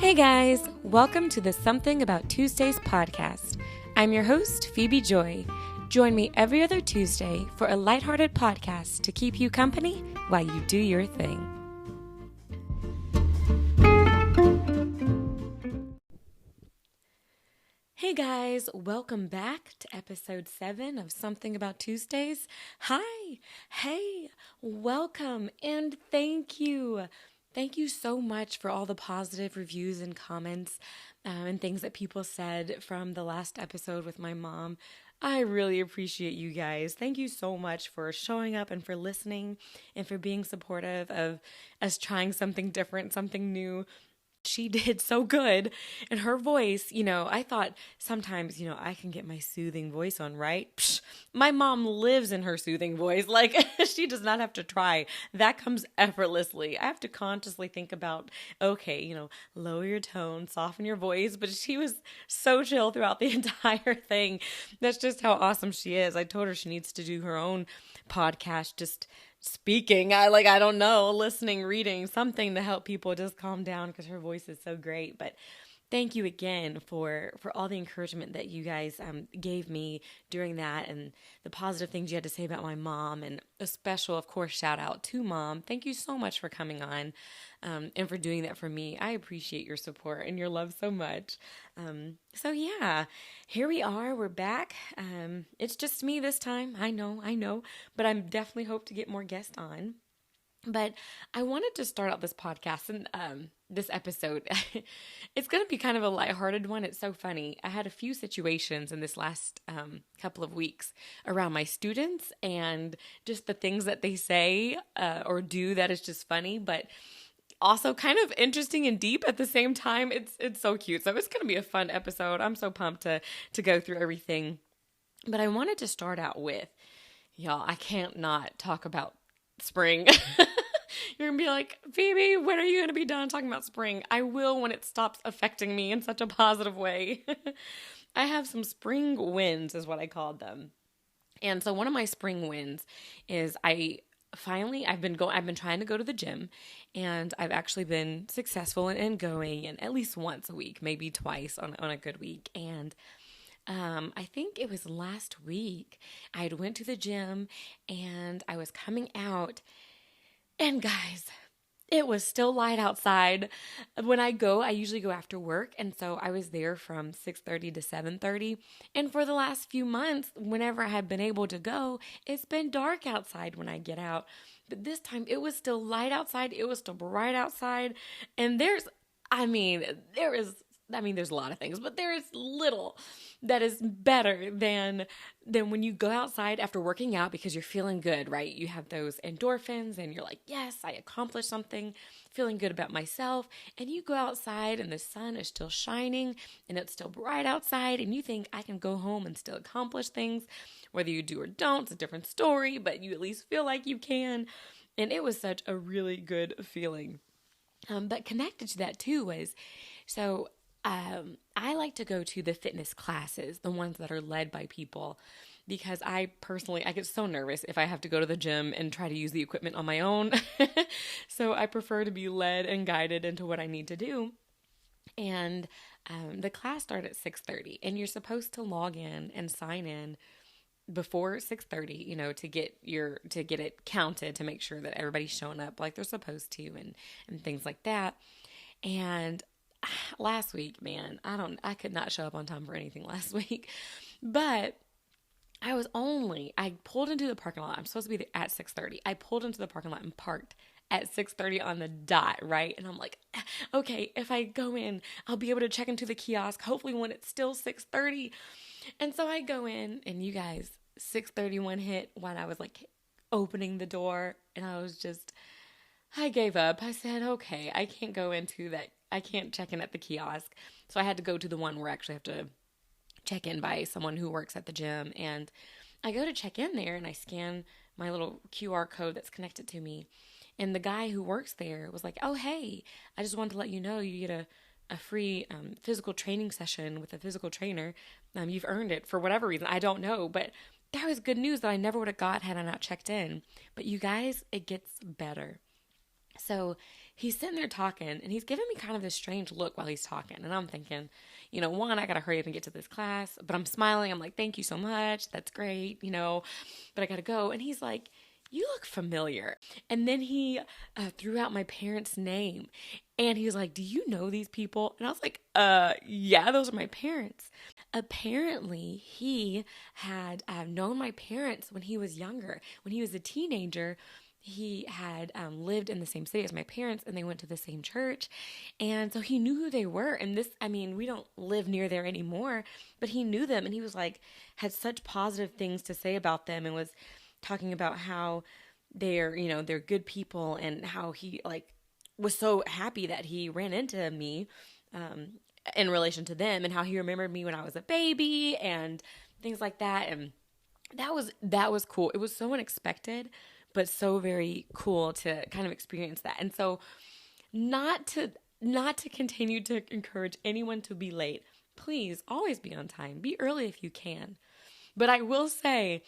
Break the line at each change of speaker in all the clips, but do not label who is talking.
Hey guys, welcome to the Something About Tuesdays podcast. I'm your host, Phoebe Joy. Join me every other Tuesday for a lighthearted podcast to keep you company while you do your thing. Hey guys, welcome back to episode 7 of Something About Tuesdays. Hi, hey, welcome, and thank you. Thank you so much for all the positive reviews and comments and things that people said from the last episode with my mom. I really appreciate you guys. Thank you so much for showing up and for listening and for being supportive of us trying something different, something new. She did so good. And her voice, I thought sometimes, I can get my soothing voice on, right? Psh, my mom lives in her soothing voice. Like, she does not have to try. That comes effortlessly. I have to consciously think about, okay, lower your tone, soften your voice. But she was so chill throughout the entire thing. That's just how awesome she is. I told her she needs to do her own podcast, just speaking. I don't know, listening, reading, something to help people just calm down because her voice is so great. But thank you again for all the encouragement that you guys gave me during that and the positive things you had to say about my mom, and a special, of course, shout out to Mom. Thank you so much for coming on and for doing that for me. I appreciate your support and your love so much. So yeah, here we are. We're back. It's just me this time. I know, but I definitely hope to get more guests on. But I wanted to start out this podcast and this episode. It's going to be kind of a lighthearted one. It's so funny. I had a few situations in this last couple of weeks around my students and just the things that they say or do that is just funny, but also kind of interesting and deep at the same time. It's so cute. So it's going to be a fun episode. I'm so pumped to go through everything. But I wanted to start out with, y'all, I can't not talk about spring. You're going to be like, Phoebe, when are you going to be done talking about spring? I will when it stops affecting me in such a positive way. I have some spring wins is what I called them. And so one of my spring wins is I've been trying to go to the gym, and I've actually been successful in going and at least once a week, maybe twice on a good week. And I think it was last week I had went to the gym and I was coming out, and guys, it was still light outside. When I usually go after work, and so I was there from 6:30 to 7:30. And for the last few months, whenever I had been able to go, it's been dark outside when I get out. But this time, it was still light outside. It was still bright outside. And there's a lot of things, but there is little that is better than when you go outside after working out because you're feeling good, right? You have those endorphins and you're like, yes, I accomplished something, feeling good about myself. And you go outside and the sun is still shining and it's still bright outside and you think I can go home and still accomplish things. Whether you do or don't, it's a different story, but you at least feel like you can. And it was such a really good feeling. But connected to that too was, so I like to go to the fitness classes, the ones that are led by people, because I get so nervous if I have to go to the gym and try to use the equipment on my own. So I prefer to be led and guided into what I need to do. And the class started at 6:30, and you're supposed to log in and sign in before 6:30, to get it counted to make sure that everybody's showing up like they're supposed to and things like that. And last week, man, I could not show up on time for anything last week, but I pulled into the parking lot. I'm supposed to be there at 6:30. I pulled into the parking lot and parked at 6:30 on the dot, right? And I'm like, okay, if I go in, I'll be able to check into the kiosk, hopefully when it's still 6:30. And so I go in, and you guys, 6:31 hit when I was like opening the door, and I gave up. I said, okay, I can't go into that. I can't check in at the kiosk. So I had to go to the one where I actually have to check in by someone who works at the gym. And I go to check in there and I scan my little QR code that's connected to me. And the guy who works there was like, oh, hey, I just wanted to let you know you get a free physical training session with a physical trainer. You've earned it for whatever reason. I don't know, but that was good news that I never would have got had I not checked in. But you guys, it gets better. So he's sitting there talking, and he's giving me kind of this strange look while he's talking. And I'm thinking, one, I got to hurry up and get to this class. But I'm smiling. I'm like, thank you so much. That's great, but I got to go. And he's like, you look familiar. And then he threw out my parents' name. And he was like, do you know these people? And I was like, yeah, those are my parents. Apparently, he had known my parents when he was younger. When he was a teenager, he had lived in the same city as my parents, and they went to the same church. And so he knew who they were. And we don't live near there anymore, but he knew them. And he was like, had such positive things to say about them, and was talking about how they're good people, and how he was so happy that he ran into me in relation to them, and how he remembered me when I was a baby and things like that. And that was cool. It was so unexpected, but so very cool to kind of experience that. And so not to continue to encourage anyone to be late. Please always be on time. Be early if you can. But I will say,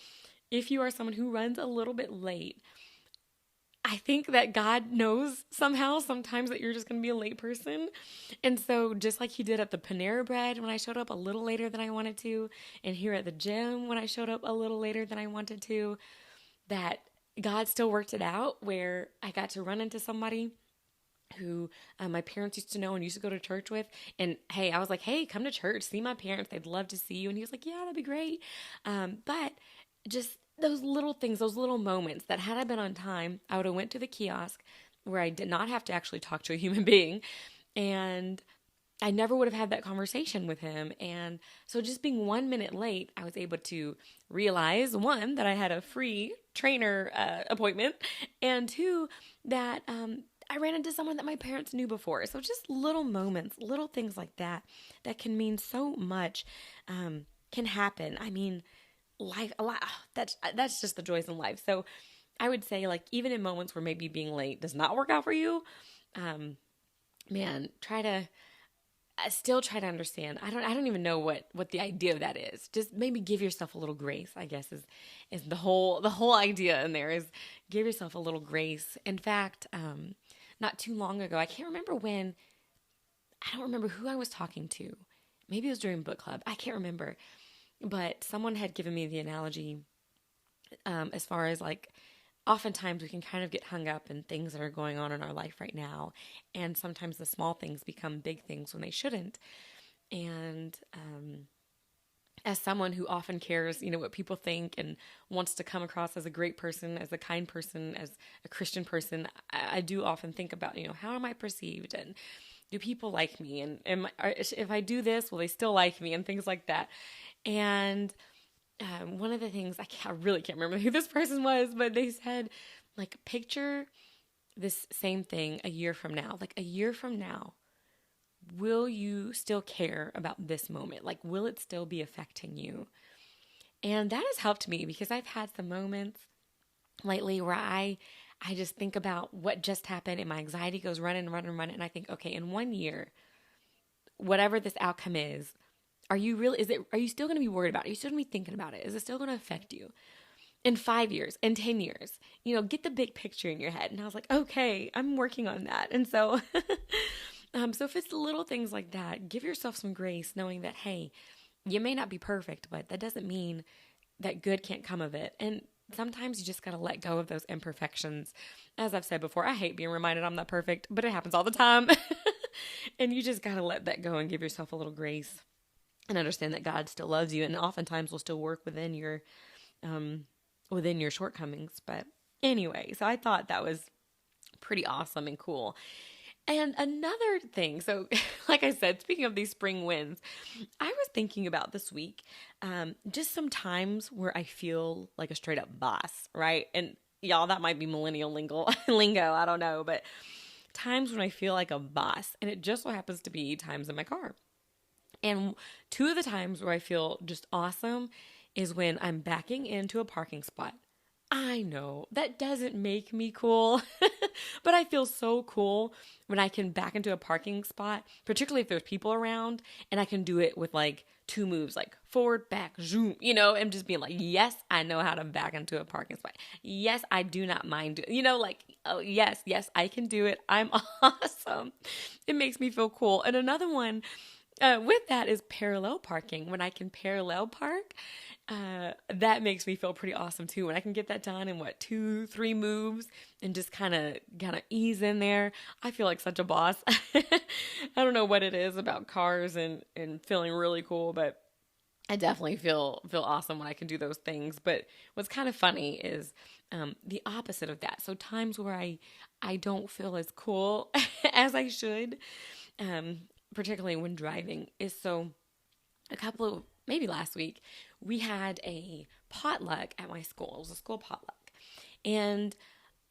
if you are someone who runs a little bit late, I think that God knows somehow sometimes that you're just going to be a late person. And so just like he did at the Panera Bread when I showed up a little later than I wanted to, and here at the gym when I showed up a little later than I wanted to, that God still worked it out where I got to run into somebody who my parents used to know and used to go to church with. And hey, I was like, hey, come to church, see my parents. They'd love to see you. And he was like, yeah, that'd be great. But just those little things, those little moments that had I been on time, I would have went to the kiosk where I did not have to actually talk to a human being. And I never would have had that conversation with him. And so just being 1 minute late, I was able to realize, one, that I had a free trainer appointment, and two, that I ran into someone that my parents knew before. So just little moments, little things like that can mean so much, can happen. I mean, life, a lot, that's just the joys in life. So I would say, even in moments where maybe being late does not work out for you, man, still try to understand. I don't even know what the idea of that is. Just maybe give yourself a little grace, I guess, is the whole idea in there, is give yourself a little grace. In fact, not too long ago, I can't remember when, I don't remember who I was talking to. Maybe it was during book club. I can't remember. But someone had given me the analogy, as far as oftentimes we can kind of get hung up in things that are going on in our life right now. And sometimes the small things become big things when they shouldn't. And as someone who often cares, what people think and wants to come across as a great person, as a kind person, as a Christian person, I do often think about, how am I perceived? And do people like me? And if I do this, will they still like me? And things like that. And one of the things, I really can't remember who this person was, but they said, picture this same thing a year from now. A year from now, will you still care about this moment? Will it still be affecting you? And that has helped me, because I've had some moments lately where I just think about what just happened, and my anxiety goes running. And I think, okay, in 1 year, whatever this outcome is, are you still going to be worried about it? Are you still going to be thinking about it? Is it still going to affect you? In 5 years, in 10 years, get the big picture in your head. And I was like, okay, I'm working on that. And so, so if it's little things like that, give yourself some grace, knowing that, hey, you may not be perfect, but that doesn't mean that good can't come of it. And sometimes you just got to let go of those imperfections. As I've said before, I hate being reminded I'm not perfect, but it happens all the time. And you just got to let that go and give yourself a little grace, and understand that God still loves you, and oftentimes will still work within your shortcomings. But anyway, so I thought that was pretty awesome and cool. And another thing, so like I said, speaking of these spring winds, I was thinking about this week, just some times where I feel like a straight up boss, right? And y'all, that might be millennial lingo, I don't know, but times when I feel like a boss, and it just so happens to be times in my car. And two of the times where I feel just awesome is when I'm backing into a parking spot. I know that doesn't make me cool, But I feel so cool when I can back into a parking spot, particularly if there's people around, and I can do it with like two moves, like forward, back, zoom, and just being like, yes, I know how to back into a parking spot. Yes, I do not mind, like, oh, yes, I can do it. I'm awesome. It makes me feel cool. And another one with that is parallel parking. When I can parallel park, that makes me feel pretty awesome too. When I can get that done in 2-3 moves and just kind of ease in there, I feel like such a boss. I don't know what it is about cars and feeling really cool, but I definitely feel awesome when I can do those things. But what's kind of funny is the opposite of that. So times where I don't feel as cool as I should, particularly when driving, is so maybe last week, we had a potluck at my school. It was a school potluck. And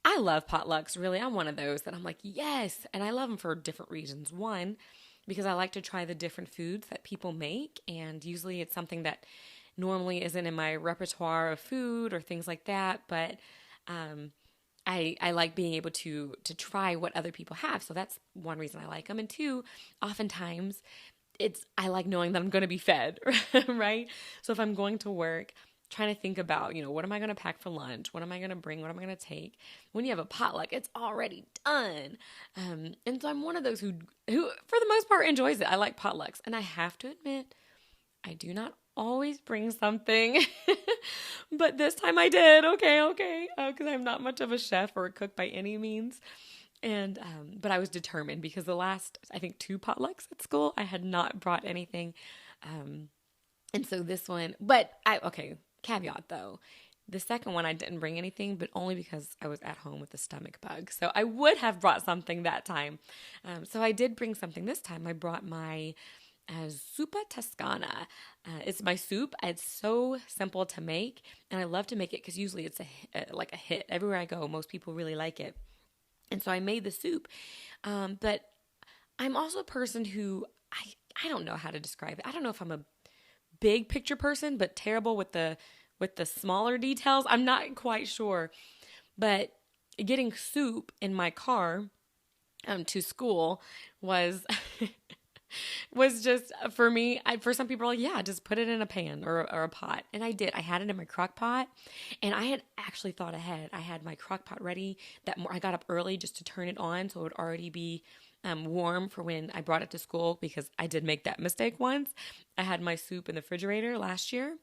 I love potlucks, really. I'm one of those that I'm like, yes. And I love them for different reasons. One, because I like to try the different foods that people make. And usually it's something that normally isn't in my repertoire of food or things like that. But I like being able to try what other people have. So that's one reason I like them. And two, oftentimes I like knowing that I'm going to be fed, right? So if I'm going to work, trying to think about, what am I going to pack for lunch? What am I going to bring? What am I going to take? When you have a potluck, it's already done. And so I'm one of those who, for the most part, enjoys it. I like potlucks. And I have to admit, I do not always bring something, but this time I did. Okay. Because I'm not much of a chef or a cook by any means. And, but I was determined because the last, I think 2 potlucks at school, I had not brought anything. And so this one, caveat though, the second one I didn't bring anything, but only because I was at home with a stomach bug. So I would have brought something that time. So I did bring something this time. I brought my Zuppa Toscana. It's my soup. It's so simple to make, and I love to make it because usually it's like a hit. Everywhere I go, most people really like it. And so I made the soup. But I'm also a person who, I don't know how to describe it. I don't know if I'm a big picture person, but terrible with the smaller details. I'm not quite sure. But getting soup in my car to school was was just, for me, for some people are like, yeah, just put it in a pan or a pot. And I did. I had it in my crock pot, and I had actually thought ahead. I had my crock pot ready. I got up early just to turn it on so it would already be warm for when I brought it to school, because I did make that mistake once. I had my soup in the refrigerator last year,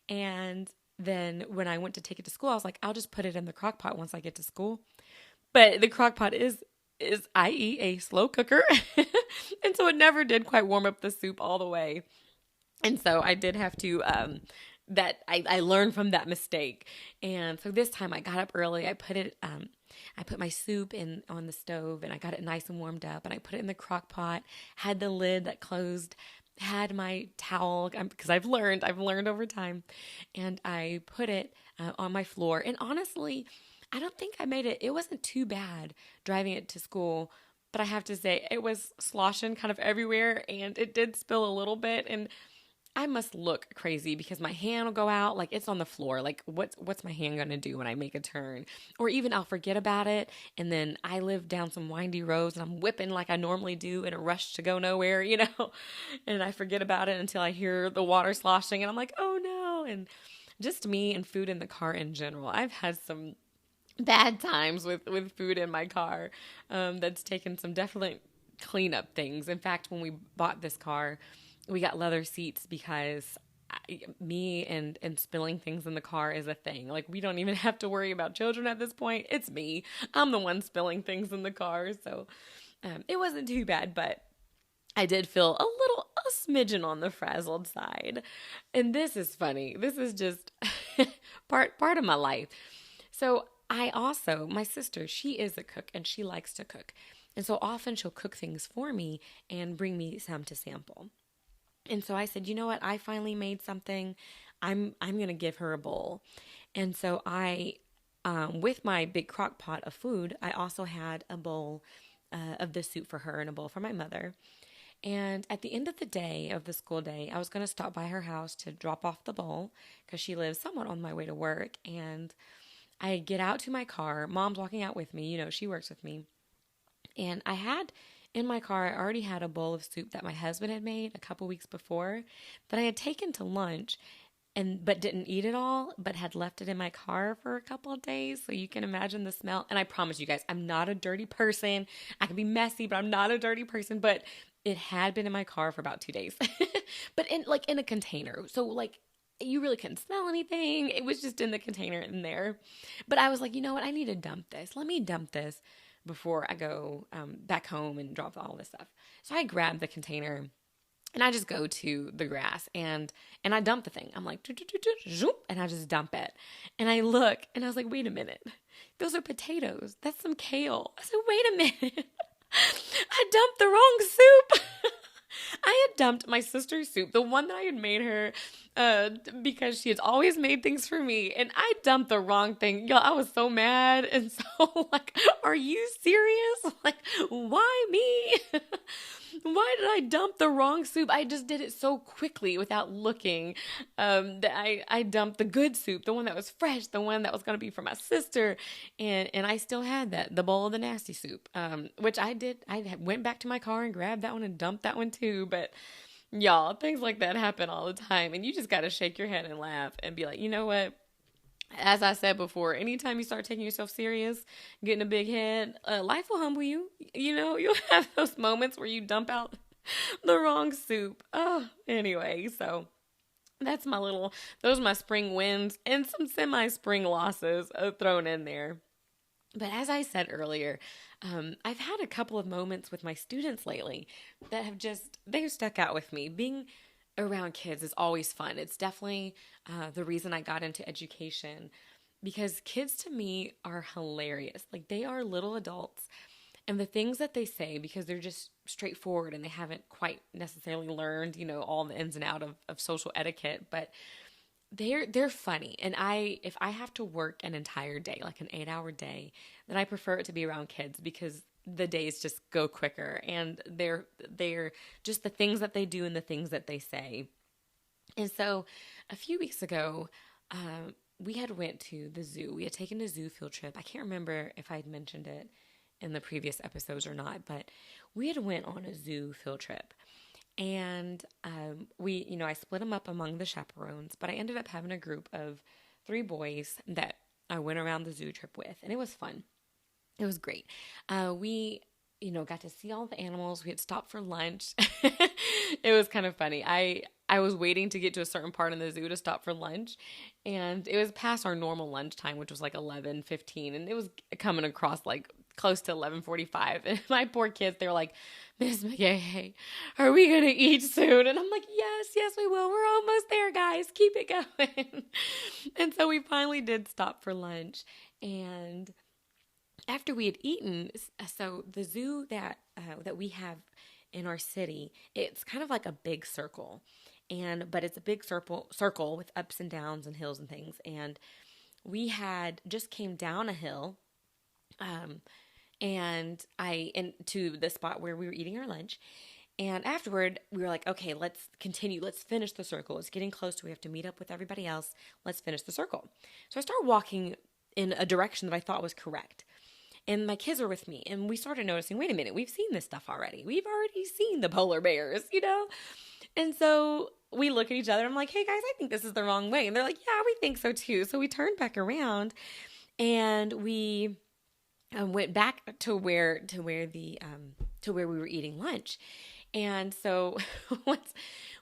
and then when I went to take it to school, I was like, I'll just put it in the crock pot once I get to school. But the crock pot is i.e. a slow cooker. And so it never did quite warm up the soup all the way. And so I did have to, I learned from that mistake. And so this time I got up early. I put my soup on the stove, and I got it nice and warmed up, and I put it in the crock pot, had the lid that closed, had my towel, because I've learned over time, and I put it on my floor. And honestly, I don't think I made it. It wasn't too bad driving it to school, but I have to say it was sloshing kind of everywhere, and it did spill a little bit. And I must look crazy because my hand will go out, like it's on the floor. Like what's my hand going to do when I make a turn? Or even I'll forget about it, and then I live down some windy roads, and I'm whipping like I normally do in a rush to go nowhere, and I forget about it until I hear the water sloshing, and I'm like, oh no. And just me and food in the car in general. I've had some bad times with food in my car. That's taken some definite cleanup things. In fact, when we bought this car, we got leather seats because me and spilling things in the car is a thing. Like, we don't even have to worry about children at this point. It's me. I'm the one spilling things in the car. So it wasn't too bad, but I did feel a smidgen on the frazzled side. And this is funny. This is just part of my life. So my sister, she is a cook, and she likes to cook. And so often she'll cook things for me and bring me some to sample. And so I said, you know what? I finally made something. I'm going to give her a bowl. And so with my big crock pot of food, I also had a bowl of the soup for her and a bowl for my mother. And at the end of the day, of the school day, I was going to stop by her house to drop off the bowl because she lives somewhat on my way to work. And I get out to my car. Mom's walking out with me. She works with me. And I had in my car, I already had a bowl of soup that my husband had made a couple weeks before that I had taken to lunch but didn't eat it all, but had left it in my car for a couple of days. So you can imagine the smell. And I promise you guys, I'm not a dirty person. I can be messy, but I'm not a dirty person. But it had been in my car for about 2 days, but in a container. So you really couldn't smell anything. It was just in the container in there. But I was like, you know what? I need to dump this. Let me dump this before I go back home and drop all this stuff. So I grabbed the container and I just go to the grass and I dump the thing. I'm like, and I just dump it. And I look and I was like, wait a minute. Those are potatoes. That's some kale. I said, wait a minute. I dumped the wrong soup. I had dumped my sister's soup, the one that I had made her because she has always made things for me. And I dumped the wrong thing. Y'all, I was so mad. And so, are you serious? Why me? Why did I dump the wrong soup? I just did it so quickly without looking that I dumped the good soup, the one that was fresh, the one that was going to be for my sister. And I still had the bowl of the nasty soup, which I did. I went back to my car and grabbed that one and dumped that one too. But y'all, things like that happen all the time. And you just got to shake your head and laugh and be like, you know what? As I said before, anytime you start taking yourself serious, getting a big head, life will humble you. You'll have those moments where you dump out the wrong soup. Oh, anyway, so those are my spring wins and some semi-spring losses thrown in there. But as I said earlier, I've had a couple of moments with my students lately that they've stuck out with me. Being around kids is always fun. It's definitely the reason I got into education, because kids to me are hilarious. They are little adults, and the things that they say, because they're just straightforward and they haven't quite necessarily learned, all the ins and out of social etiquette, but they're funny. And if I have to work an entire day, like an 8-hour day, then I prefer it to be around kids, because the days just go quicker, and they're just the things that they do and the things that they say. And so a few weeks ago, we had went to the zoo. We had taken a zoo field trip. I can't remember if I had mentioned it in the previous episodes or not, but we had went on a zoo field trip. And I split them up among the chaperones, but I ended up having a group of 3 boys that I went around the zoo trip with, and it was fun. It was great. We, got to see all the animals. We had stopped for lunch. It was kind of funny. I was waiting to get to a certain part in the zoo to stop for lunch, and it was past our normal lunch time, which was 11:15, and it was coming across close to 11:45. And my poor kids, they were like, Miss McGay, are we going to eat soon? And I'm like, yes, we will. We're almost there, guys. Keep it going. And so we finally did stop for lunch. And after we had eaten, so the zoo that we have in our city, it's kind of like a big circle. But it's a big circle with ups and downs and hills and things. And we had just came down a hill, and to the spot where we were eating our lunch. And afterward, we were like, okay, let's continue. Let's finish the circle. It's getting close to, we have to meet up with everybody else. Let's finish the circle. So I started walking in a direction that I thought was correct. And my kids were with me, and we started noticing, wait a minute, we've seen this stuff already. We've already seen the polar bears, And so we look at each other. I'm like, hey guys, I think this is the wrong way. And they're like, yeah, we think so too. So we turned back around, and we went back to where we were eating lunch. And so once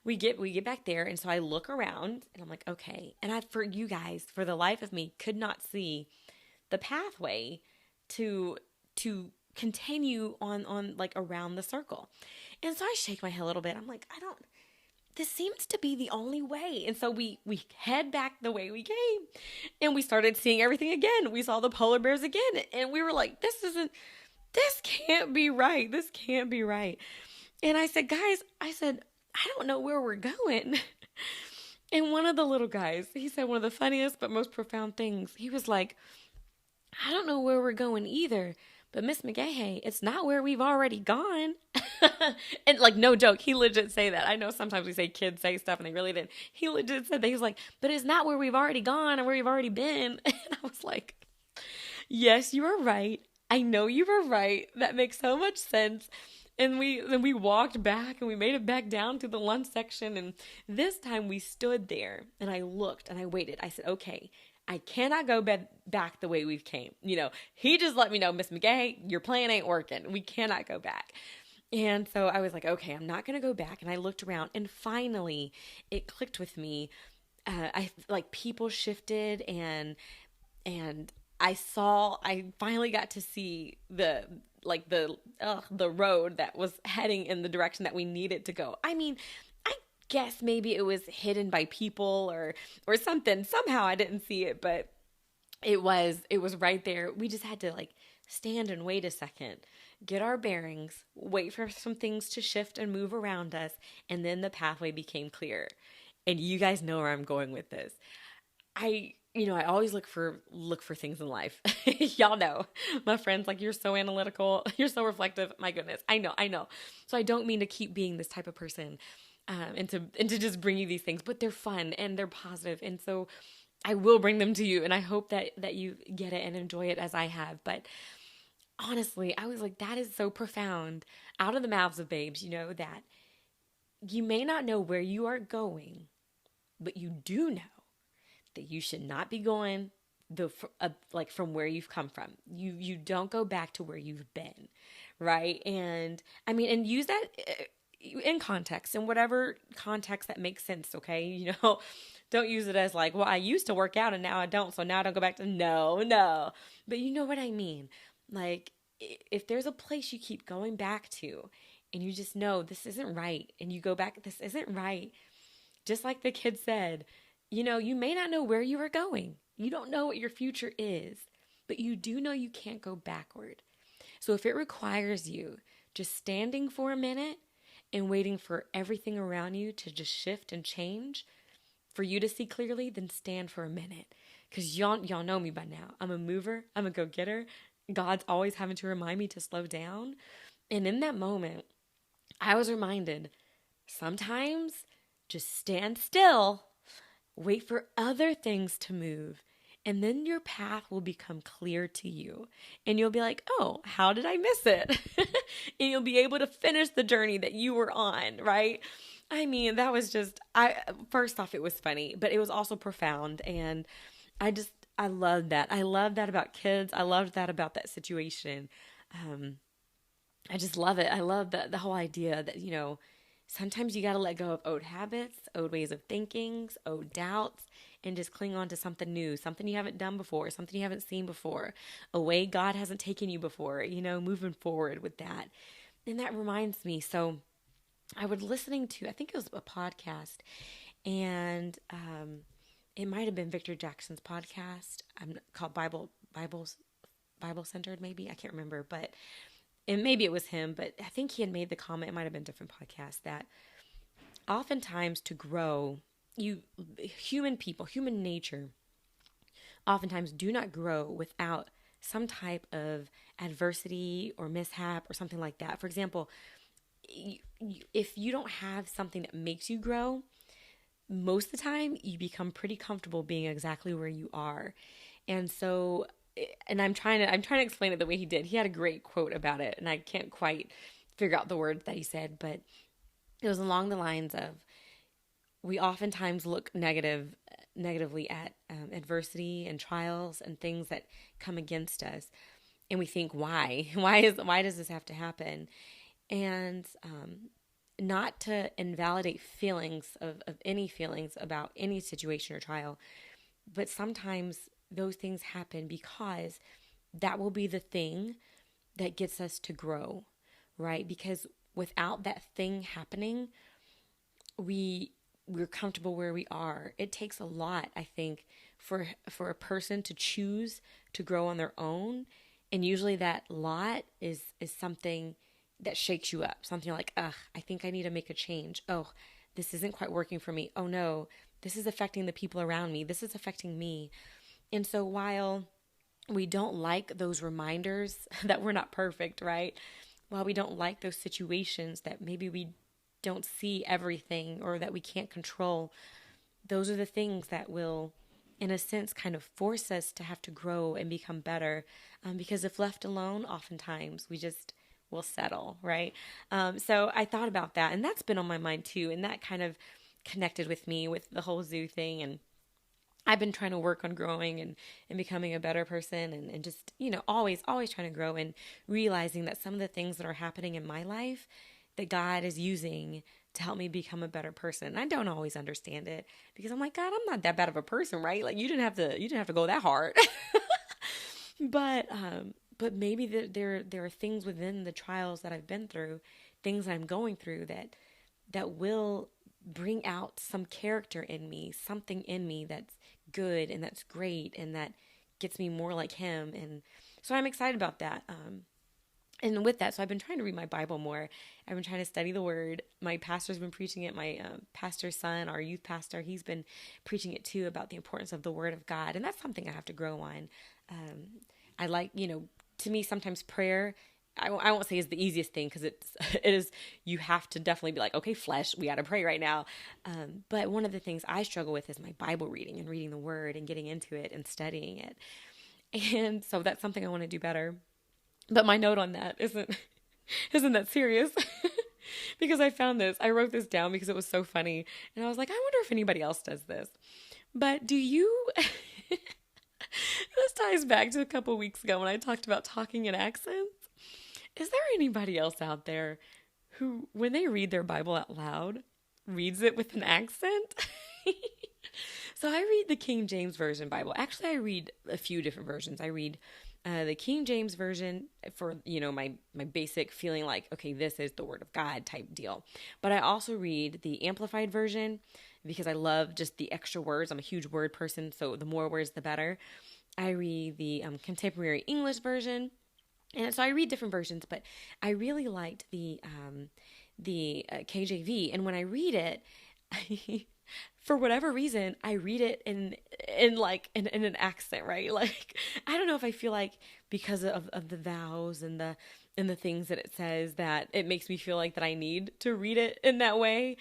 we get back there, and so I look around, and I'm like, okay. And for you guys, for the life of me, could not see the pathway to continue on around the circle. And so I shake my head a little bit. I'm like, this seems to be the only way. And so we head back the way we came, and we started seeing everything again. We saw the polar bears again, and we were like, this can't be right. This can't be right. And I said, guys, I don't know where we're going. And one of the little guys, he said one of the funniest but most profound things. He was like, I don't know where we're going either, but Miss McGahey, it's not where we've already gone. And no joke, he legit say that. I know sometimes we say kids say stuff and they really didn't. He legit said that. He was like, but it's not where we've already gone or where we've already been. And I was like, Yes, you are right. I know you were right. That makes so much sense. And we walked back and we made it back down to the lunch section, and this time we stood there and I looked and I waited. I said, "Okay, I cannot go back the way we've came." He just let me know, "Miss McGay, your plan ain't working. We cannot go back." And so I was like, "Okay, I'm not going to go back." And I looked around and finally it clicked with me. I like people shifted, and I finally got to see the road that was heading in the direction that we needed to go. I mean, I guess maybe it was hidden by people or something. Somehow I didn't see it, but it was right there. We just had to like stand and wait a second, get our bearings, wait for some things to shift and move around us, and then the pathway became clear. And you guys know where I'm going with this. I always look for things in life. Y'all know. My friends like, "You're so analytical, you're so reflective." My goodness. I know. So I don't mean to keep being this type of person, and to just bring you these things, but they're fun and they're positive. And so I will bring them to you, and I hope that you get it and enjoy it as I have. But honestly, I was like, that is so profound. Out of the mouths of babes, that you may not know where you are going, but you do know that you should not be going like from where you've come from. You don't go back to where you've been, right? And I mean, and use that in context, in whatever context that makes sense. Okay, don't use it as like, "Well, I used to work out and now I don't, so now I don't go back to." No, but you know what I mean. Like, if there's a place you keep going back to, and you just know this isn't right, and you go back, this isn't right. Just like the kid said, you may not know where you are going. You don't know what your future is, but you do know you can't go backward. So if it requires you just standing for a minute and waiting for everything around you to just shift and change for you to see clearly, then stand for a minute. Because y'all know me by now. I'm a mover. I'm a go-getter. God's always having to remind me to slow down. And in that moment, I was reminded, sometimes just stand still. Wait for other things to move, and then your path will become clear to you. And you'll be like, "Oh, how did I miss it?" And you'll be able to finish the journey that you were on, right? I mean, that was just, first off, it was funny, but it was also profound. And I love that. I love that about kids. I loved that about that situation. Um, I just love it. I love the whole idea that, sometimes you got to let go of old habits, old ways of thinking, old doubts, and just cling on to something new, something you haven't done before, something you haven't seen before, a way God hasn't taken you before, moving forward with that. And that reminds me, so I was listening to, I think it was a podcast, and it might have been Victor Jackson's podcast, called Bible Centered, maybe. I can't remember, but and maybe it was him, but I think he had made the comment, it might have been a different podcast, that oftentimes to grow, human people, human nature, oftentimes do not grow without some type of adversity or mishap or something like that. For example, if you don't have something that makes you grow, most of the time you become pretty comfortable being exactly where you are. And so, and I'm trying to explain it the way he did. He had a great quote about it, and I can't quite figure out the words that he said, but it was along the lines of, we oftentimes look negatively at adversity and trials and things that come against us, and we think, why why does this have to happen? And not to invalidate feelings of any feelings about any situation or trial, but sometimes those things happen because that will be the thing that gets us to grow, right? Because without that thing happening, we're comfortable where we are. It takes a lot, I think, for a person to choose to grow on their own, and usually that lot is something that shakes you up. Something like, "Ugh, I think I need to make a change. Oh, this isn't quite working for me. Oh no, this is affecting the people around me. This is affecting me." And so while we don't like those reminders that we're not perfect, right? While we don't like those situations that maybe we don't see everything or that we can't control, those are the things that will in a sense, kind of force us to have to grow and become better. Because if left alone, oftentimes we just will settle, right? So I thought about that, and that's been on my mind too. And that kind of connected with me with the whole zoo thing. And I've been trying to work on growing and becoming a better person and just, always trying to grow and realizing that some of the things that are happening in my life that God is using to help me become a better person. And I don't always understand it because I'm like, God, I'm not that bad of a person, right? Like you didn't have to go that hard. But maybe there are things within the trials that I've been through, things I'm going through that will bring out some character in me, something in me that's good and that's great and that gets me more like him. And so I'm excited about that. And with that, so I've been trying to read my Bible more. I've been trying to study the Word. My pastor's been preaching it. My pastor's son, our youth pastor, he's been preaching it too about the importance of the Word of God. And that's something I have to grow on. I like, to me, sometimes prayer, I won't say is the easiest thing because it is, you have to definitely be like, okay, flesh, we got to pray right now. But one of the things I struggle with is my Bible reading and reading the Word and getting into it and studying it. And so that's something I want to do better. But my note on that isn't that serious because I found this. I wrote this down because it was so funny. And I was like, I wonder if anybody else does this. But do you, this ties back to a couple weeks ago when I talked about talking in accents. Is there anybody else out there who, when they read their Bible out loud, reads it with an accent? So I read the King James Version Bible. Actually, I read a few different versions. I read the King James Version for, my basic feeling like, okay, this is the Word of God type deal. But I also read the Amplified Version because I love just the extra words. I'm a huge word person, so the more words, the better. I read the Contemporary English Version. And so I read different versions, but I really liked the KJV. And when I read it, for whatever reason, I read it in an accent, right? Like, I don't know if I feel like because of the vows and the things that it says that it makes me feel like that I need to read it in that way.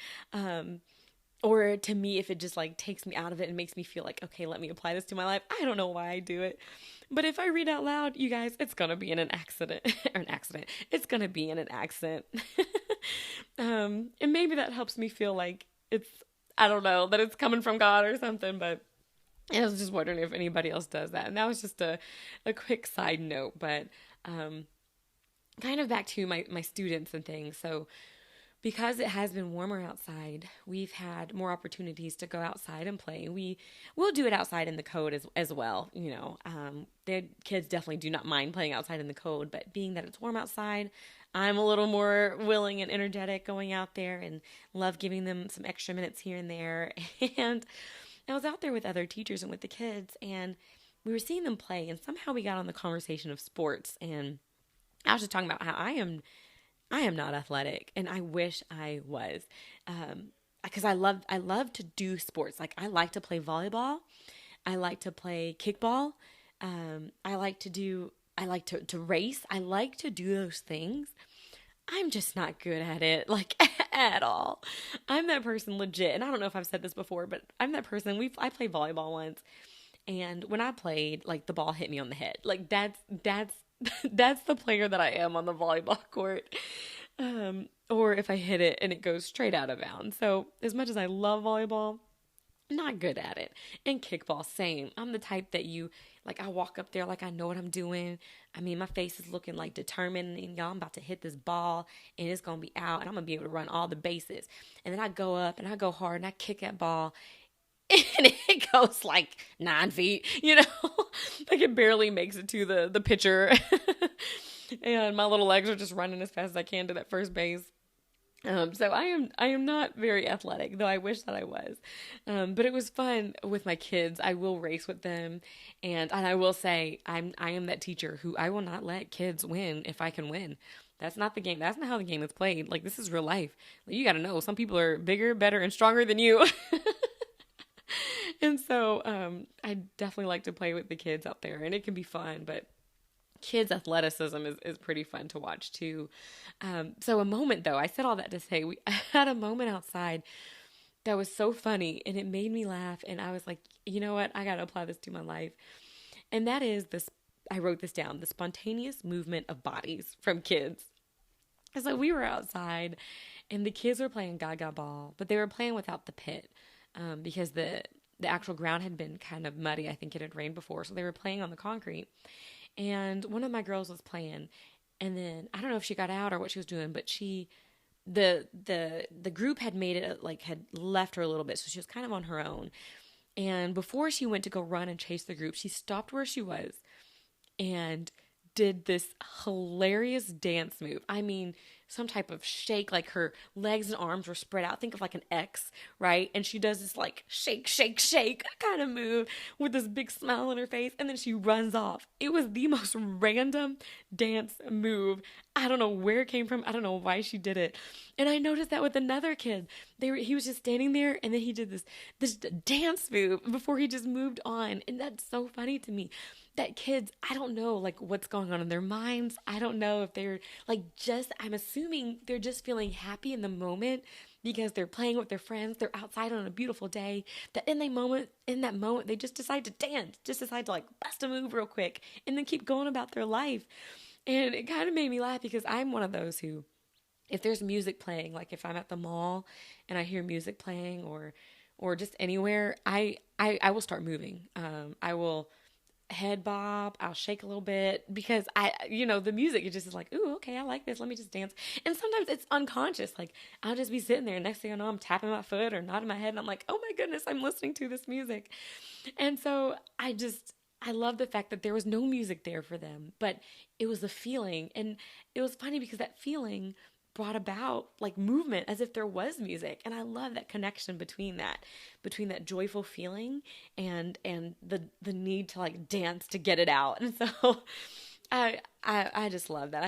Or to me, if it just like takes me out of it and makes me feel like, okay, let me apply this to my life. I don't know why I do it. But if I read out loud, you guys, it's going to be in an accident or an accident. It's going to be in an accent. And maybe that helps me feel like it's, I don't know, that it's coming from God or something. But I was just wondering if anybody else does that. And that was just a quick side note. But kind of back to my students and things. So because it has been warmer outside, we've had more opportunities to go outside and play. We'll do it outside in the cold as well. The kids definitely do not mind playing outside in the cold, but being that it's warm outside, I'm a little more willing and energetic going out there and love giving them some extra minutes here and there. And I was out there with other teachers and with the kids, and we were seeing them play, and somehow we got on the conversation of sports, and I was just talking about how I am not athletic, and I wish I was, because I love to do sports. Like, I like to play volleyball, I like to play kickball, I like to race. I like to do those things. I'm just not good at it, like, at all. I'm that person legit, and I don't know if I've said this before, but I'm that person. I played volleyball once, and when I played, like, the ball hit me on the head. Like, that's the player that I am on the volleyball court. Or if I hit it and it goes straight out of bounds. So as much as I love volleyball, not good at it. And kickball, same. I'm the type that I walk up there like I know what I'm doing. I mean, my face is looking like determined, and y'all, I'm about to hit this ball and it's going to be out and I'm going to be able to run all the bases. And then I go up and I go hard and I kick that ball and it goes like 9 feet, like it barely makes it to the pitcher. And my little legs are just running as fast as I can to that first base. So I am not very athletic, though I wish that I was. But it was fun with my kids. I will race with them, and I will say I am that teacher who I will not let kids win if I can win. That's not the game. That's not how the game is played. Like, this is real life. Like, you got to know some people are bigger, better, and stronger than you. And so I definitely like to play with the kids out there, and it can be fun, but kids' athleticism is pretty fun to watch too. So a moment though, I said all that to say, we had a moment outside that was so funny and it made me laugh. And I was like, you know what? I got to apply this to my life. And that is this, I wrote this down, the spontaneous movement of bodies from kids. So we were outside and the kids were playing Gaga Ball, but they were playing without the pit because the actual ground had been kind of muddy. I think it had rained before. So they were playing on the concrete. And one of my girls was playing. And then I don't know if she got out or what she was doing, but the group had made it, like, had left her a little bit. So she was kind of on her own. And before she went to go run and chase the group, she stopped where she was and did this hilarious dance move. I mean, some type of shake, like her legs and arms were spread out. Think of like an X, right? And she does this like shake, shake, shake kind of move with this big smile on her face. And then she runs off. It was the most random dance move. I don't know where it came from. I don't know why she did it. And I noticed that with another kid. He was just standing there and then he did this dance move before he just moved on. And that's so funny to me. That kids, I don't know, like, what's going on in their minds. I don't know if they're, like, I'm assuming they're just feeling happy in the moment because they're playing with their friends. They're outside on a beautiful day. That in that moment, they just decide to dance, just decide to, like, bust a move real quick and then keep going about their life. And it kind of made me laugh because I'm one of those who, if there's music playing, like if I'm at the mall and I hear music playing or just anywhere, I will start moving. I will head bob, I'll shake a little bit because the music, it just is like, ooh, okay, I like this, let me just dance. And sometimes it's unconscious, like I'll just be sitting there and next thing I know I'm tapping my foot or nodding my head and I'm like, oh my goodness, I'm listening to this music. And so I love the fact that there was no music there for them, but it was a feeling. And it was funny because that feeling brought about like movement as if there was music. And I love that connection between that joyful feeling and the need to like dance to get it out. And so I just love that.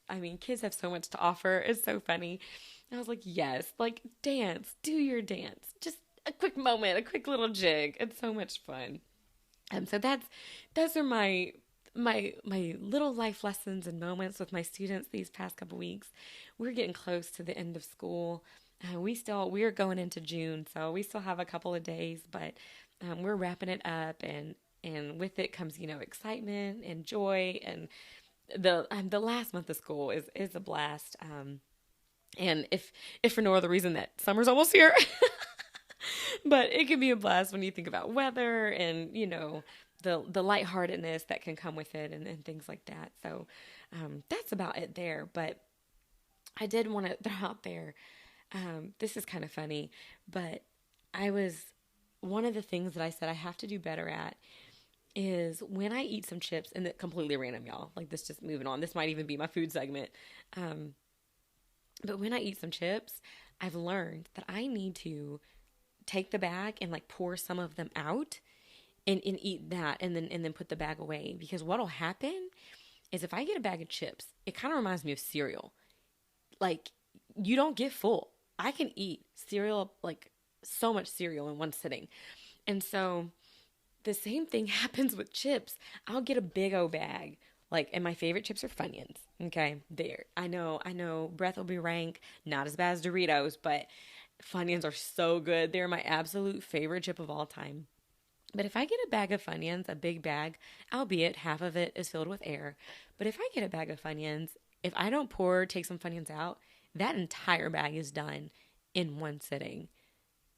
I mean, kids have so much to offer. It's so funny. And I was like, yes, like dance, do your dance. Just a quick moment, a quick little jig. It's so much fun. So those are my little life lessons and moments with my students these past couple weeks. We're getting close to the end of school. We're going into June, so we still have a couple of days, but we're wrapping it up, and with it comes excitement and joy, and the last month of school is a blast. And if for no other reason that summer's almost here. But it can be a blast when you think about weather and, the lightheartedness that can come with it and things like that. So that's about it there. But I did want to throw out there, this is kind of funny, but one of the things that I said I have to do better at is when I eat some chips, and it's completely random, y'all. Like this, just moving on. This might even be my food segment. But when I eat some chips, I've learned that I need to take the bag and like pour some of them out and eat that and then put the bag away. Because what'll happen is if I get a bag of chips, it kind of reminds me of cereal. Like you don't get full. I can eat cereal, like so much cereal in one sitting. And so the same thing happens with chips. I'll get a big old bag. Like, and my favorite chips are Funyuns. Okay, there. I know. Breath will be rank. Not as bad as Doritos, but Funyuns are so good. They're my absolute favorite chip of all time. But if I get a bag of Funyuns, a big bag, albeit half of it is filled with air, but if I get a bag of Funyuns, if I don't take some Funyuns out, that entire bag is done in one sitting.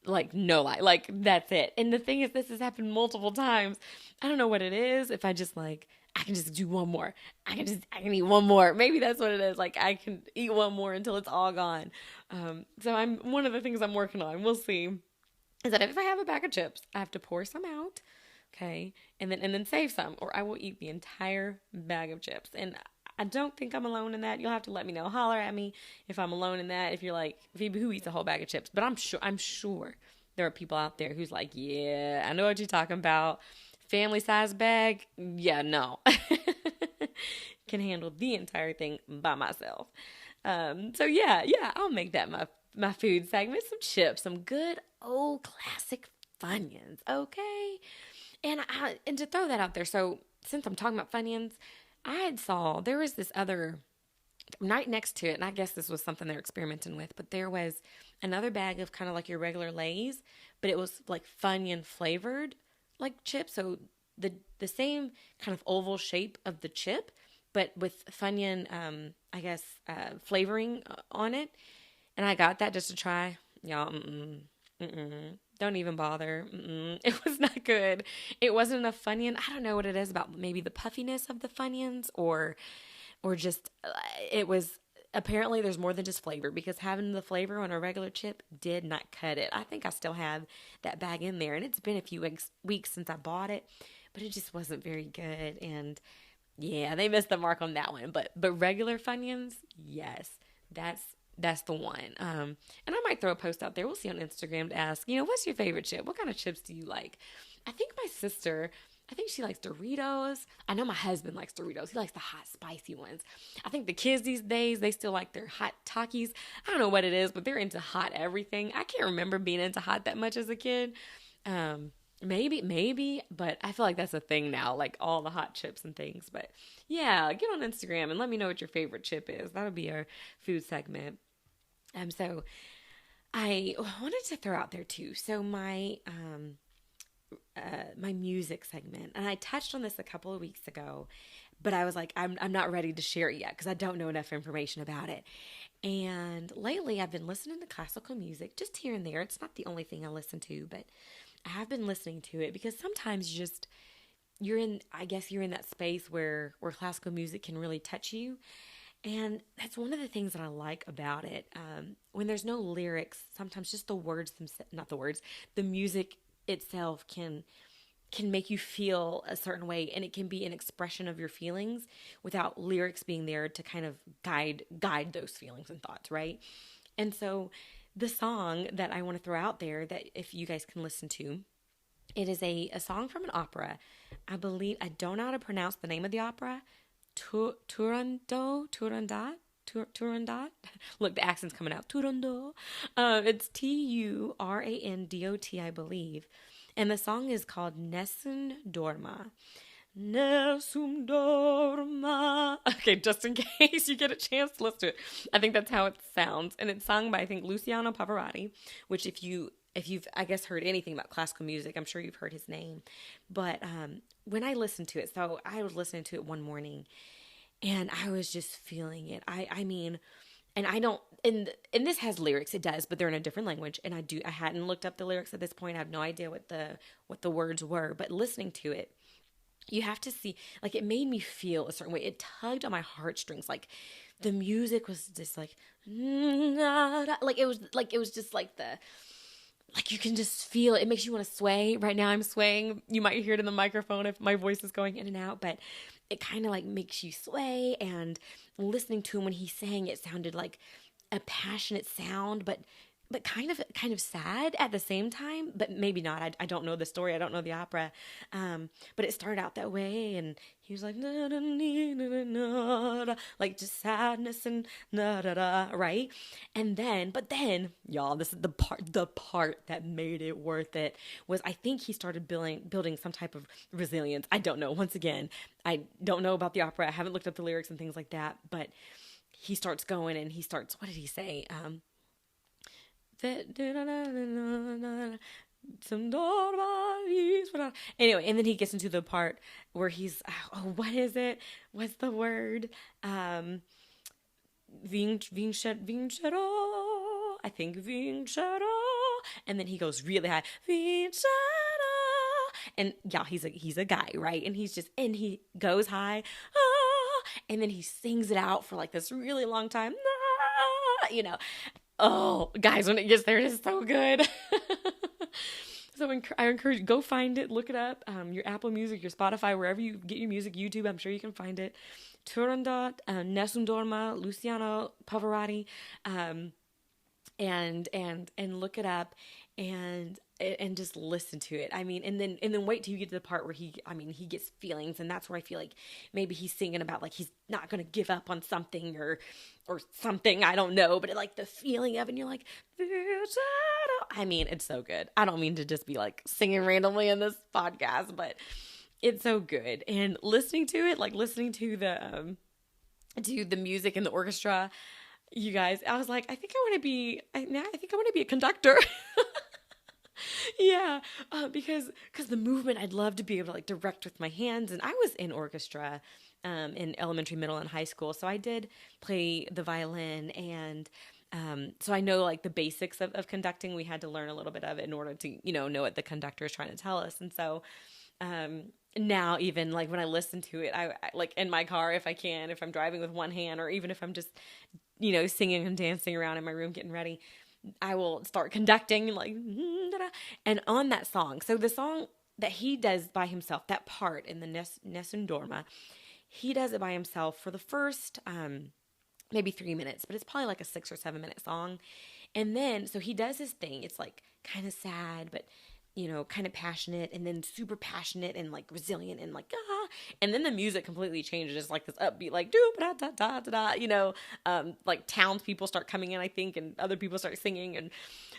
Like, no lie. Like, that's it. And the thing is, this has happened multiple times. I don't know what it is. If I just like, I can just do one more. I can eat one more. Maybe that's what it is. Like, I can eat one more until it's all gone. So one of the things I'm working on, we'll see, is that if I have a bag of chips, I have to pour some out, okay, and then save some, or I will eat the entire bag of chips. And I don't think I'm alone in that. You'll have to let me know. Holler at me if I'm alone in that. If you're like, Phoebe, who eats a whole bag of chips? But I'm sure there are people out there who's like, yeah, I know what you're talking about. Family size bag? Yeah, no. Can handle the entire thing by myself. So yeah, I'll make that my food segment. Some chips, some good old classic Funyuns, okay? And to throw that out there, so since I'm talking about Funyuns, there was this other, right next to it, and I guess this was something they're experimenting with, but there was another bag of kind of like your regular Lay's, but it was like Funyun flavored, like chip, so the same kind of oval shape of the chip, but with Funyun, I guess, flavoring on it. And I got that just to try. Y'all, don't even bother. It was not good. It wasn't enough Funyun. I don't know what it is about maybe the puffiness of the Funyuns or just it was apparently there's more than just flavor because having the flavor on a regular chip did not cut it. I think I still have that bag in there and it's been a few weeks since I bought it, but it just wasn't very good and yeah, they missed the mark on that one. But regular Funyuns, yes, that's the one. And I might throw a post out there. We'll see on Instagram to ask, what's your favorite chip? What kind of chips do you like? I think my sister, I think she likes Doritos. I know my husband likes Doritos. He likes the hot, spicy ones. I think the kids these days, they still like their hot Takis. I don't know what it is, but they're into hot everything. I can't remember being into hot that much as a kid. Maybe, but I feel like that's a thing now, like all the hot chips and things. But yeah, get on Instagram and let me know what your favorite chip is. That'll be our food segment. So I wanted to throw out there too. So my music segment, and I touched on this a couple of weeks ago, but I was like, I'm not ready to share it yet because I don't know enough information about it. And lately, I've been listening to classical music just here and there. It's not the only thing I listen to, but I have been listening to it because sometimes you're in that space where classical music can really touch you. And that's one of the things that I like about it. When there's no lyrics, sometimes just the words not the words, the music itself can make you feel a certain way, and it can be an expression of your feelings without lyrics being there to kind of guide those feelings and thoughts, right? And so the song that I want to throw out there that if you guys can listen to, it is a song from an opera. I don't know how to pronounce the name of the opera. Turandot. Look, the accent's coming out. Turandot. It's Turandot, I believe. And the song is called Nessun Dorma. Nessun Dorma. Okay, just in case you get a chance to listen to it. I think that's how it sounds. And it's sung by, I think, Luciano Pavarotti, which if you've, I guess, heard anything about classical music, I'm sure you've heard his name. But when I listened to it, so I was listening to it one morning, and I was just feeling it. I mean, and I don't, and this has lyrics, it does, but they're in a different language. And I hadn't looked up the lyrics at this point. I have no idea what the words were. But listening to it, you have to see, like, it made me feel a certain way. It tugged on my heartstrings. Like, the music was just like it was just like you can just feel it. It makes you want to sway. Right now I'm swaying. You might hear it in the microphone if my voice is going in and out, but it kind of like makes you sway. And listening to him when he sang, it sounded like a passionate sound, but kind of sad at the same time, but maybe not. I don't know the story. I don't know the opera. But it started out that way, and he was like, na, na, na, na, na, na, like just sadness and na, da, da, right? But then, y'all, this is the part that made it worth it was I think he started building some type of resilience. I don't know. Once again, I don't know about the opera. I haven't looked up the lyrics and things like that, but he starts going and what did he say? Anyway, and then he gets into the part where he's, what is it? What's the word? Vincero. I think Vincero. And then he goes really high. Vincero. And yeah, he's a guy, right? And he goes high. And then he sings it out for like this really long time. Oh, guys, when it gets there, it is so good. So I encourage you, go find it, look it up. Your Apple Music, your Spotify, wherever you get your music, YouTube, I'm sure you can find it. Turandot, Nessun Dorma, Luciano Pavarotti, and look it up and just listen to it. I mean, and then wait till you get to the part where he gets feelings, and that's where I feel like maybe he's singing about like he's not gonna give up on something or something, I don't know, but like the feeling of it, and you're like, I mean, it's so good. I don't mean to just be like singing randomly in this podcast, but it's so good. And listening to it, like listening to the music and the orchestra, you guys, I was like, I think I want to be a conductor. Yeah, because the movement, I'd love to be able to like direct with my hands. And I was in orchestra in elementary, middle, and high school, so I did play the violin, and so I know like the basics of conducting. We had to learn a little bit of it in order to know what the conductor is trying to tell us. And so um, now even like when I listen to it, I like in my car if I can, if I'm driving with one hand, or even if I'm just singing and dancing around in my room getting ready, I will start conducting like, and on that song. So the song that he does by himself, that part in the Nessun Dorma, he does it by himself for the first maybe 3 minutes, but it's probably like a 6 or 7 minute song. And then, so he does his thing. It's like kind of sad, but kind of passionate, and then super passionate and like resilient and like, and then the music completely changes. It's like this upbeat, like, da da da da da, like townspeople start coming in, I think, and other people start singing. And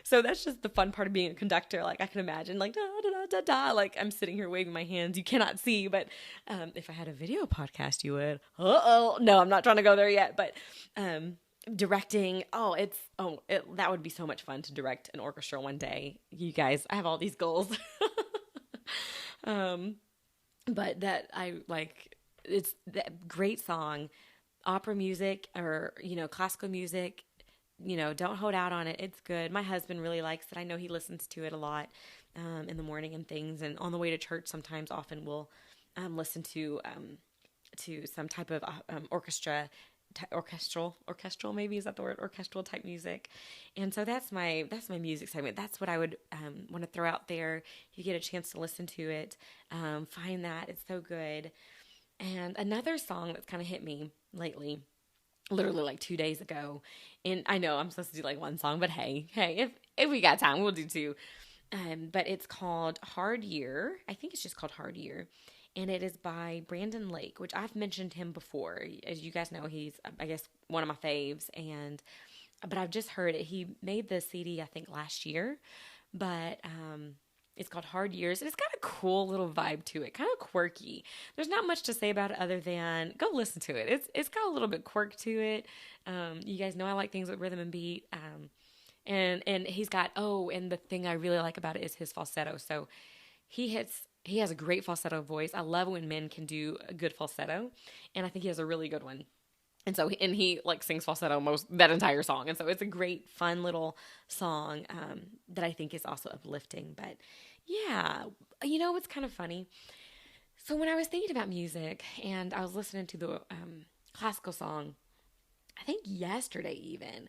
so that's just the fun part of being a conductor. Like I can imagine like, da da da da da, like I'm sitting here waving my hands. You cannot see, but if I had a video podcast, you would. No, I'm not trying to go there yet, but directing, that would be so much fun to direct an orchestra one day. You guys, I have all these goals. But that I like, it's that great song, opera music, or classical music. Don't hold out on it. It's good. My husband really likes it. I know he listens to it a lot in the morning and things, and on the way to church sometimes often we'll listen to some type of orchestral, maybe, is that the word? Orchestral type music. And so that's my music segment. That's what I would want to throw out there. You get a chance to listen to it, find that. It's so good. And another song that's kind of hit me lately, literally like 2 days ago, and I know I'm supposed to do like one song, but hey, if we got time, we'll do two. But it's called Hard Year. I think it's just called Hard Year. And it is by Brandon Lake, which I've mentioned him before. As you guys know, he's, I guess, one of my faves. But I've just heard it. He made the CD, I think, last year. But it's called Hard Years. And it's got a cool little vibe to it, kind of quirky. There's not much to say about it other than go listen to it. It's got a little bit quirk to it. You guys know I like things with rhythm and beat. And he's got, and the thing I really like about it is his falsetto. So he has a great falsetto voice. I love when men can do a good falsetto, and I think he has a really good one. And so, he like sings falsetto that entire song. And so it's a great, fun little song that I think is also uplifting. But yeah, it's kind of funny. So when I was thinking about music and I was listening to the classical song, I think yesterday even,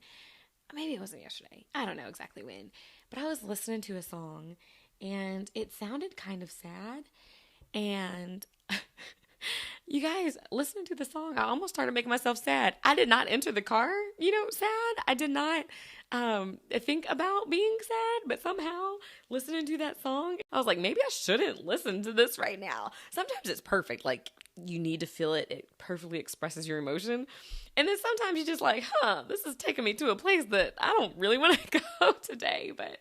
maybe it wasn't yesterday, I don't know exactly when, but I was listening to a song and it sounded kind of sad. And you guys, listening to the song, I almost started making myself sad. I did not enter the car, sad. I did not think about being sad, but somehow listening to that song, I was like, maybe I shouldn't listen to this right now. Sometimes it's perfect. Like, you need to feel it. It perfectly expresses your emotion. And then sometimes you're just like, this is taking me to a place that I don't really want to go today. But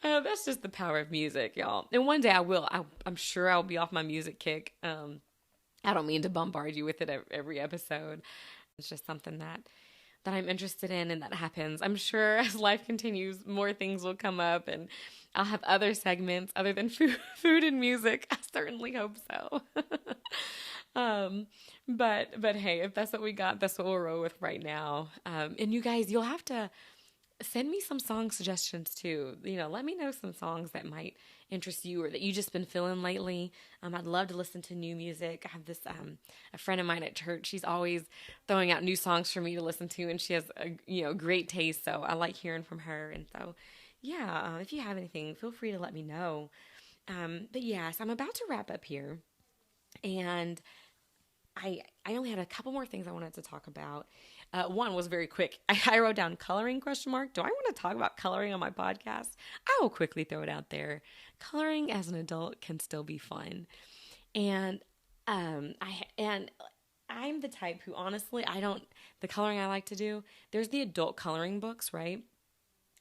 that's just the power of music, y'all. And one day I will. I'm sure I'll be off my music kick. I don't mean to bombard you with it every episode. It's just something that I'm interested in, and that happens. I'm sure as life continues, more things will come up, and I'll have other segments other than food and music. I certainly hope so. But hey, if that's what we got, that's what we'll roll with right now. And you guys, you'll have to send me some song suggestions too. Let me know some songs that might interest you or that you just been feeling lately. I'd love to listen to new music. I have this a friend of mine at church. She's always throwing out new songs for me to listen to, and she has a great taste. So I like hearing from her. And so yeah, if you have anything, feel free to let me know. But yes, I'm about to wrap up here, and I only had a couple more things I wanted to talk about. One was very quick. I wrote down coloring ? Do I want to talk about coloring on my podcast? I will quickly throw it out there. Coloring as an adult can still be fun. And I'm the type who honestly, the coloring I like to do, there's the adult coloring books, right?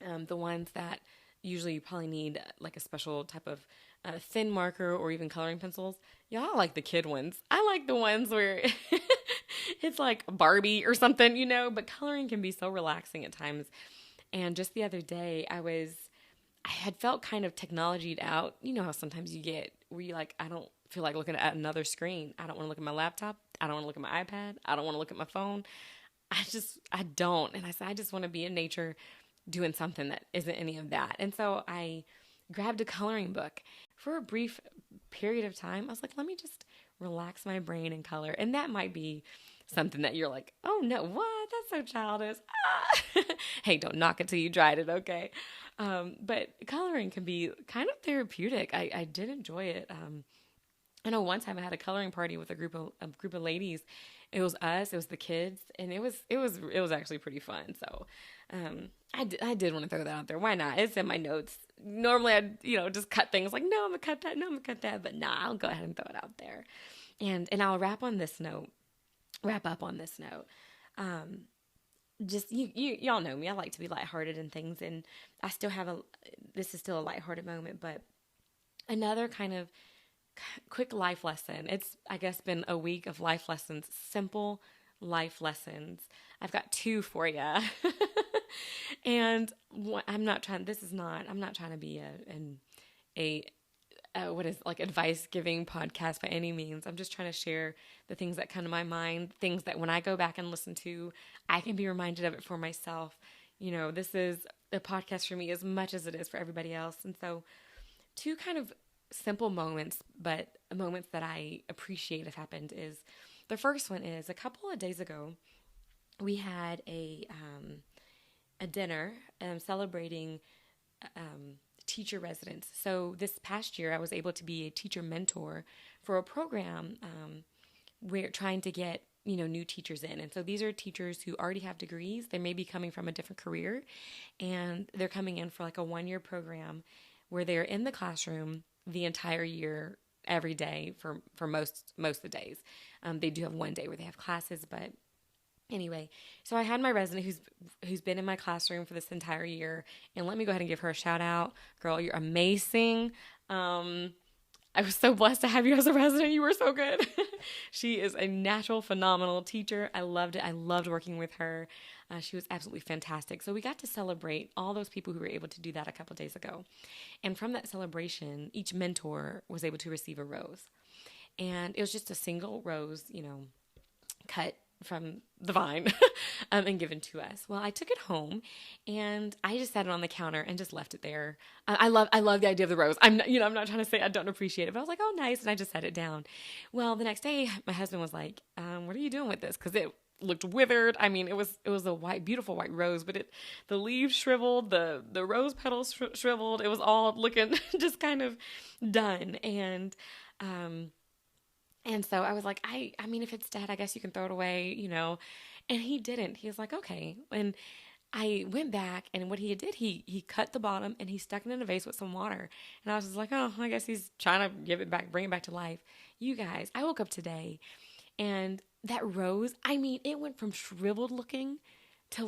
The ones that usually you probably need like a special type of thin marker or even coloring pencils. Y'all like the kid ones. I like the ones where it's like Barbie or something, but coloring can be so relaxing at times. And just the other day, I had felt kind of technologied out. You know how sometimes you get where you like, I don't feel like looking at another screen. I don't want to look at my laptop. I don't want to look at my iPad. I don't want to look at my phone. I don't. And I said, I just want to be in nature doing something that isn't any of that. And so I grabbed a coloring book for a brief period of time. I was like, let me just relax my brain and color. And that might be something that you're like, oh no, what? That's so childish. Ah. Hey, don't knock it till you tried it, okay? But coloring can be kind of therapeutic. I did enjoy it. I know one time I had a coloring party with a group of ladies. It was us, it was the kids, and it was actually pretty fun. So, I did want to throw that out there. Why not? It's in my notes. Normally I'd, just cut things like, no, I'm gonna cut that. No, I'm gonna cut that. But nah, I'll go ahead and throw it out there. And I'll wrap up on this note. Just y'all know me. I like to be lighthearted and things, and I still have this is still a lighthearted moment, but another kind of quick life lesson. It's, I guess, been a week of life lessons, simple life lessons. I've got two for you. And I'm not trying to be what is like advice giving podcast by any means. I'm just trying to share the things that come to my mind, things that when I go back and listen to, I can be reminded of it for myself. This is a podcast for me as much as it is for everybody else. And so two kind of simple moments, but moments that I appreciate have happened is the first one is a couple of days ago, we had a dinner celebrating teacher residence. So this past year, I was able to be a teacher mentor for a program where trying to get new teachers in. And so these are teachers who already have degrees. They may be coming from a different career, and they're coming in for like a 1-year program where they're in the classroom the entire year, every day for most of the days. They do have one day where they have classes, but anyway, so I had my resident who's been in my classroom for this entire year, and let me go ahead and give her a shout out. Girl, you're amazing. I was so blessed to have you as a resident. You were so good. She is a natural, phenomenal teacher. I loved it. I loved working with her. She was absolutely fantastic. So we got to celebrate all those people who were able to do that a couple days ago. And from that celebration, each mentor was able to receive a rose. And it was just a single rose, cut from the vine and given to us. Well, I took it home and I just set it on the counter and just left it there. I love the idea of the rose. I'm not trying to say I don't appreciate it, but I was like, oh, nice. And I just set it down. Well, the next day my husband was like, what are you doing with this? Cause it looked withered. I mean, it was a beautiful white rose, but the leaves shriveled, the rose petals shriveled. It was all looking just kind of done. And so I was like, I mean, if it's dead, I guess you can throw it away, And he didn't. He was like, okay. And I went back, and what he did, he cut the bottom, and he stuck it in a vase with some water. And I was just like, oh, I guess he's trying to give it back, bring it back to life. You guys, I woke up today, and that rose, I mean, it went from shriveled looking to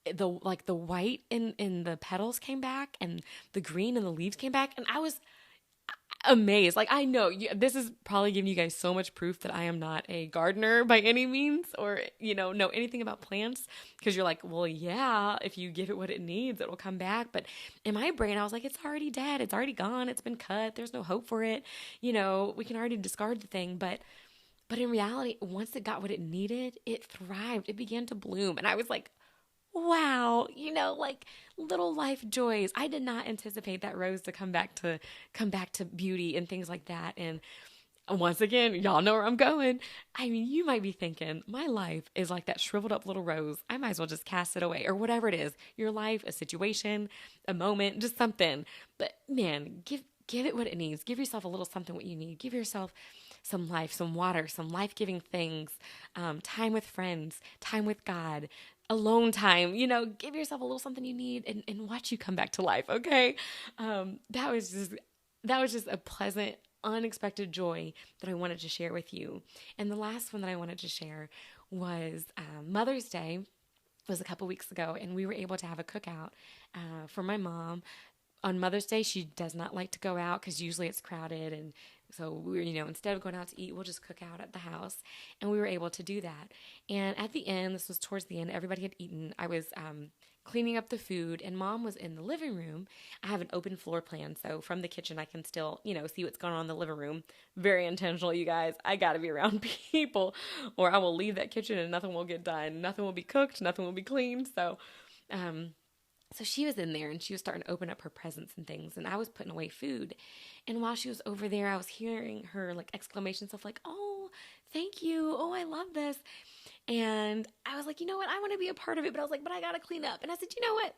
the white in the petals came back, and the green and the leaves came back, and I was amazed. Like, I know this is probably giving you guys so much proof that I am not a gardener by any means, or know anything about plants, because you're like, well, yeah, if you give it what it needs, it will come back. But in my brain, I was like, it's already dead, it's already gone, it's been cut, there's no hope for it, we can already discard the thing. But in reality, once it got what it needed, it thrived, it began to bloom. And I was like, wow, little life joys. I did not anticipate that rose to come back to beauty and things like that. And once again, y'all know where I'm going. I mean, you might be thinking, my life is like that shriveled up little rose. I might as well just cast it away, or whatever it is. Your life, a situation, a moment, just something. But man, give it what it needs. Give yourself a little something what you need. Give yourself some life, some water, some life-giving things, time with friends, time with God, alone time, give yourself a little something you need, and watch you come back to life. Okay. That was just a pleasant, unexpected joy that I wanted to share with you. And the last one that I wanted to share was Mother's Day was a couple weeks ago, and we were able to have a cookout for my mom. On Mother's Day, she does not like to go out because usually it's crowded and we were, instead of going out to eat, we'll just cook out at the house. And we were able to do that. And at the end, this was towards the end, everybody had eaten. I was cleaning up the food, and Mom was in the living room. I have an open floor plan, so from the kitchen I can still, see what's going on in the living room. Very intentional, you guys. I gotta be around people, or I will leave that kitchen and nothing will get done. Nothing will be cooked, nothing will be cleaned. So she was in there, and she was starting to open up her presents and things, and I was putting away food. And while she was over there, I was hearing her exclamation stuff like, "Oh, thank you. Oh, I love this." And I was like, you know what? I want to be a part of it. But I was like, but I got to clean up. And I said, you know what?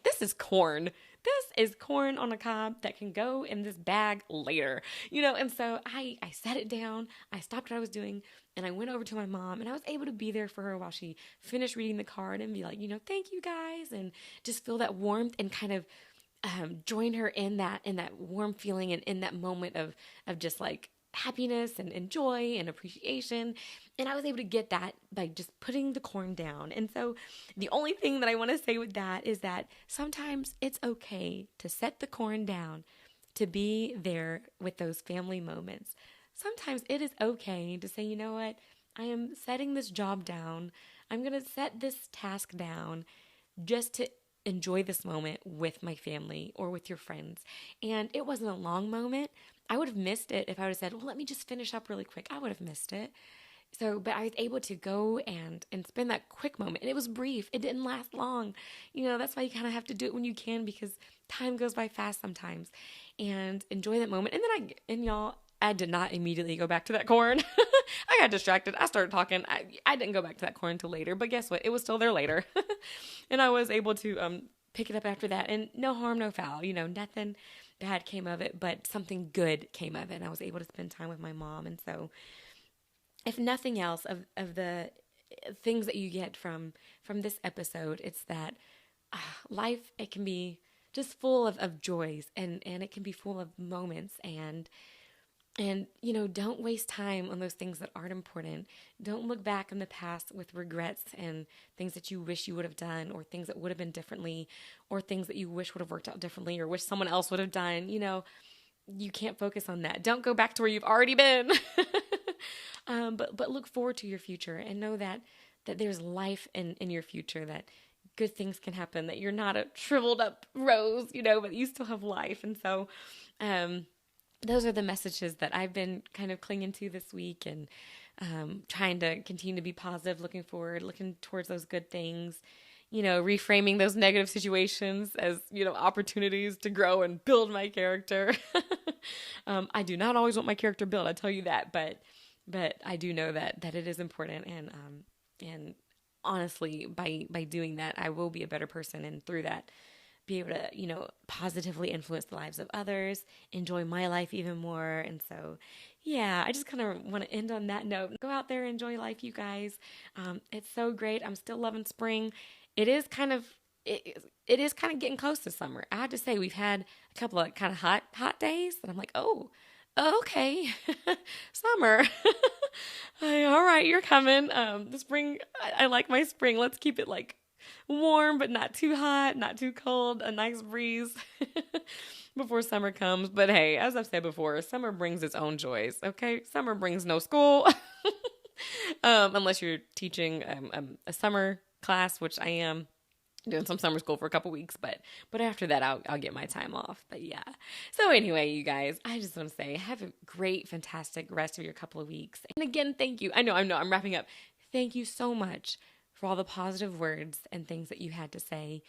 This is corn. This is corn on a cob that can go in this bag later, And so I set it down. I stopped what I was doing, and I went over to my mom, and I was able to be there for her while she finished reading the card and be like, thank you guys, and just feel that warmth and kind of join her in that warm feeling and in that moment of just happiness and joy and appreciation. And I was able to get that by just putting the corn down. And so the only thing that I want to say with that is that sometimes it's okay to set the corn down, to be there with those family moments. Sometimes it is okay to say, you know what, I am setting this job down. I'm going to set this task down just to enjoy this moment with my family or with your friends. And it wasn't a long moment. I would have missed it if I would have said, well, let me just finish up really quick. I would have missed it. But I was able to go and spend that quick moment. And it was brief. It didn't last long. That's why you kind of have to do it when you can, because time goes by fast sometimes. And enjoy that moment. And then y'all, I did not immediately go back to that corn. I got distracted. I started talking. I didn't go back to that corn until later. But guess what? It was still there later. And I was able to pick it up after that. And no harm, no foul. Nothing bad came of it, but something good came of it. And I was able to spend time with my mom. And so if nothing else of the things that you get from this episode, it's that life, it can be just full of joys, and it can be full of moments, and don't waste time on those things that aren't important. Don't look back in the past with regrets and things that you wish you would have done, or things that would have been differently, or things that you wish would have worked out differently, or wish someone else would have done. You can't focus on that. Don't go back to where you've already been. But look forward to your future, and know that there's life in your future, that good things can happen, that you're not a shriveled up rose, but you still have life. And so, those are the messages that I've been kind of clinging to this week, and trying to continue to be positive, looking forward, looking towards those good things, reframing those negative situations as, opportunities to grow and build my character. I do not always want my character built, I tell you that, but I do know that it is important, and honestly, by doing that, I will be a better person, and through that, be able to, positively influence the lives of others, enjoy my life even more. And so, yeah, I just kind of want to end on that note. Go out there, enjoy life, you guys. It's so great. I'm still loving spring. It is kind of getting close to summer. I have to say, we've had a couple of kind of hot days, and I'm like, oh, okay, summer. All right, you're coming. The spring, I like my spring. Let's keep it warm, but not too hot, not too cold, a nice breeze before summer comes. But hey, as I've said before, summer brings its own joys, okay? Summer brings no school, unless you're teaching a summer class, which I am doing some summer school for a couple weeks, but after that, I'll get my time off. But yeah. So anyway, you guys, I just want to say, have a great, fantastic rest of your couple of weeks. And again, thank you. I know, I'm wrapping up. Thank you so much for all the positive words and things that you had to say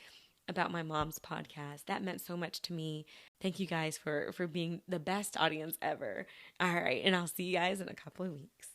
about my mom's podcast. That meant so much to me. Thank you guys for being the best audience ever. All right, and I'll see you guys in a couple of weeks.